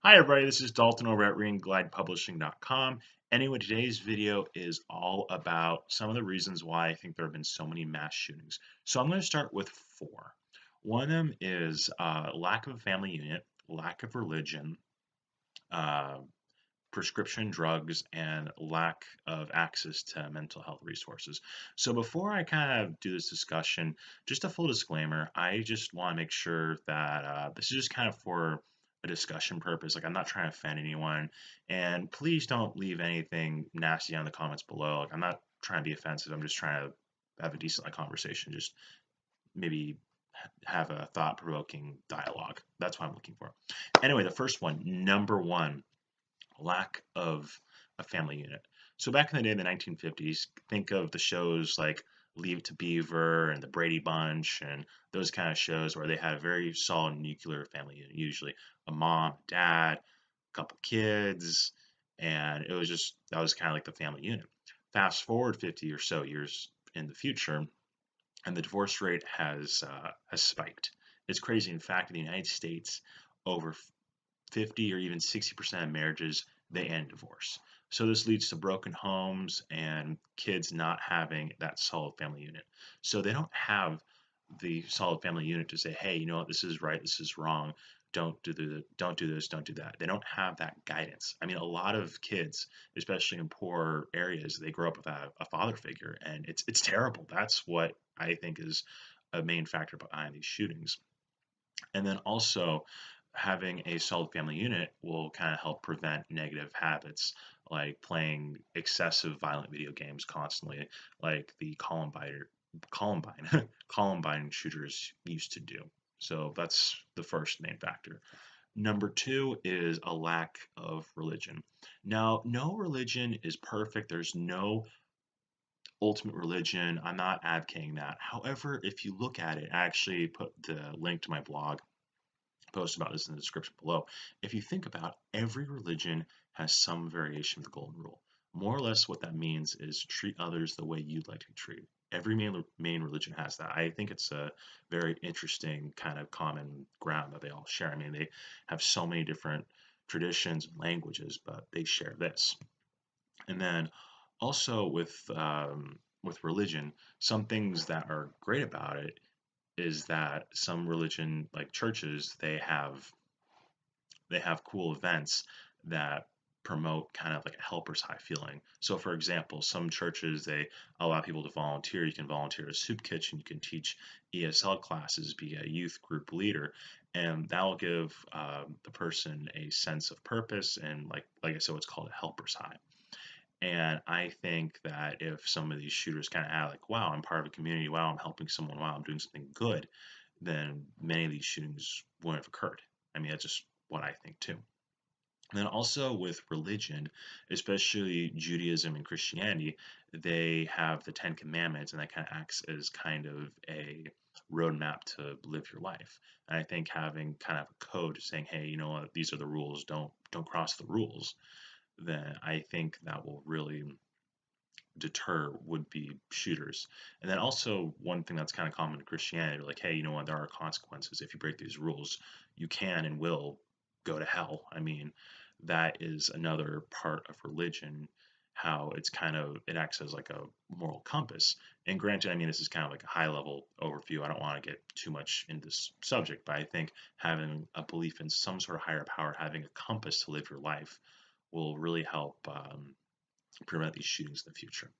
Hi everybody, this is Dalton over at ReadingGlidePublishing.com. Anyway, today's video is all about some of the reasons why I think there have been so many mass shootings. So I'm going to start with four. One of them is lack of a family unit, lack of religion, uh, prescription drugs, and lack of access to mental health resources. So before I kind of do this discussion, just a full disclaimer, I just want to make sure that this is just kind of for a discussion purpose. Like, I'm not trying to offend anyone, and please don't leave anything nasty on the comments below. Like, I'm not trying to be offensive. I'm just trying to have a decent conversation. Just maybe have a thought-provoking dialogue. That's what I'm looking for. Anyway, the first one, number one, lack of a family unit. So back in the day, in the 1950s, think of the shows like Leave It to Beaver and the Brady Bunch and those kind of shows where they had a very solid nuclear family unit, usually a mom, dad, a couple kids, and it was just that was kind of like the family unit. Fast forward 50 or so years in the future, and the divorce rate has spiked. It's crazy. In fact, in the United States, over 50 or even 60% of marriages they end in divorce. So this leads to broken homes and kids not having that solid family unit. So they don't have the solid family unit to say, hey, you know what, this is right, this is wrong. Don't do this, don't do that. They don't have that guidance. I mean, a lot of kids, especially in poor areas, they grow up without a father figure, and it's terrible. That's what I think is a main factor behind these shootings. And then also, having a solid family unit will kind of help prevent negative habits like playing excessive violent video games constantly, like the Columbine Columbine shooters used to do. So that's the first main factor. Number two is a lack of religion. Now, no religion is perfect. There's no ultimate religion. I'm not advocating that. However, if you look at it, I actually put the link to my blog post about this in the description below. If you think about it, every religion has some variation of the golden rule. More or less what that means is treat others the way you'd like to be treated. Every main religion has that. I think it's a very interesting kind of common ground that they all share. I mean, they have so many different traditions and languages, but they share this. And then also with religion, some things that are great about it is that some religion like churches they have cool events that promote kind of like a helper's high feeling. So for example, some churches they allow people to volunteer. You can volunteer at a soup kitchen, you can teach ESL classes, be a youth group leader, and that will give the person a sense of purpose, and like I said, what's called a helper's high. And I think that if some of these shooters kind of act like, wow, I'm part of a community, wow, I'm helping someone, wow, I'm doing something good, then many of these shootings wouldn't have occurred. I mean, that's just what I think too. And then also with religion, especially Judaism and Christianity, they have the Ten Commandments, and that kind of acts as kind of a roadmap to live your life. And I think having kind of a code saying, hey, you know what, these are the rules, don't cross the rules, then I think that will really deter would-be shooters. And then also one thing that's kind of common to Christianity, like, hey, you know what, there are consequences if you break these rules. You can and will go to hell. I mean, that is another part of religion, how it's kind of it acts as like a moral compass. And granted, I mean, this is kind of like a high level overview. I don't want to get too much into this subject, but I think having a belief in some sort of higher power, having a compass to live your life, will really help prevent these shootings in the future.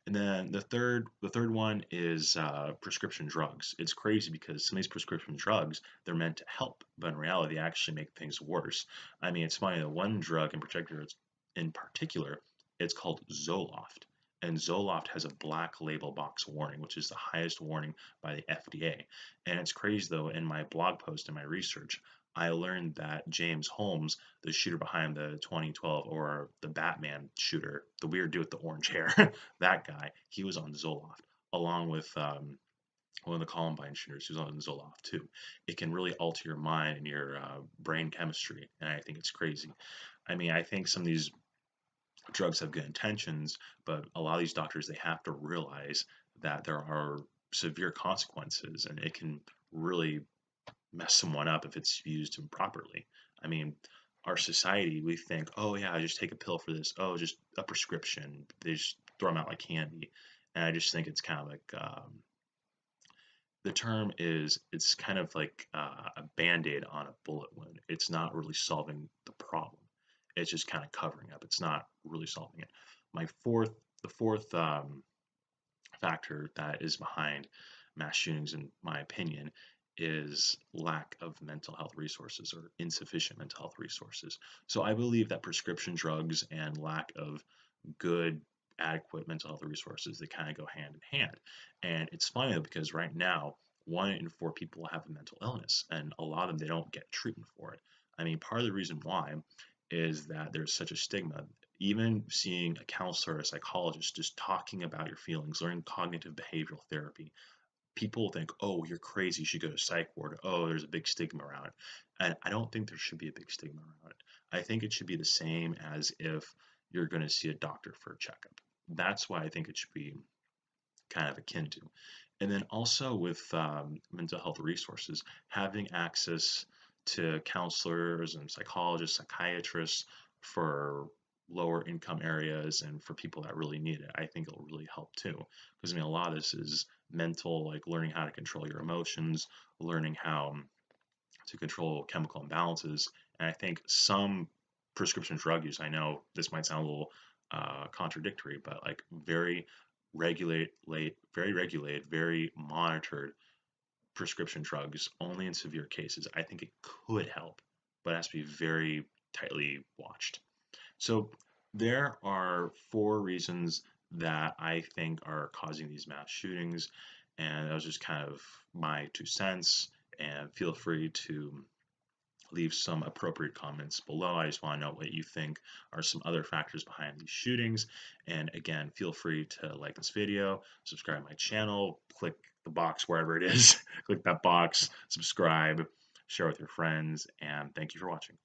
And then the third one is prescription drugs. It's crazy because some of these prescription drugs they're meant to help, but in reality, they actually make things worse. I mean, it's funny. The one drug in particular, it's called Zoloft, and Zoloft has a black label box warning, which is the highest warning by the FDA. And it's crazy though. In my blog post and my research, I learned that James Holmes, the shooter behind the 2012 or the Batman shooter, the weird dude with the orange hair, that guy, he was on Zoloft, along with one of the Columbine shooters who's on Zoloft too. It can really alter your mind and your brain chemistry, and I think it's crazy. I mean, I think some of these drugs have good intentions, but a lot of these doctors they have to realize that there are severe consequences, and it can really mess someone up if it's used improperly. I mean, our society, we think, oh yeah, just take a pill for this. Oh, just a prescription. They just throw them out like candy. And I just think it's kind of like the term is it's kind of like a band-aid on a bullet wound. It's not really solving the problem. It's just kind of covering up. It's not really solving it. My fourth, the fourth factor that is behind mass shootings, in my opinion, is lack of mental health resources or insufficient mental health resources. So I believe that prescription drugs and lack of good, adequate mental health resources, they kind of go hand in hand. And it's funny though, because right now, 1 in 4 people have a mental illness, and a lot of them they don't get treatment for it. I mean, part of the reason why is that there's such a stigma. Even seeing a counselor, a psychologist, just talking about your feelings, learning cognitive behavioral therapy, people think, oh, you're crazy, you should go to psych ward. Oh, there's a big stigma around it. And I don't think there should be a big stigma around it. I think it should be the same as if you're going to see a doctor for a checkup. That's why I think it should be kind of akin to. And then also with mental health resources, having access to counselors and psychologists, psychiatrists for lower income areas and for people that really need it, I think it'll really help too. Because I mean, a lot of this is mental, like learning how to control your emotions, learning how to control chemical imbalances. And I think some prescription drug use, I know this might sound a little contradictory, but like very regulated, very monitored prescription drugs only in severe cases. I think it could help, but it has to be very tightly watched. So there are 4 reasons that I think are causing these mass shootings, and that was just kind of my 2 cents. And feel free to leave some appropriate comments below. I just want to know what you think are some other factors behind these shootings. And again, feel free to like this video, subscribe to my channel, click the box wherever it is, click that box, subscribe, share with your friends, and thank you for watching.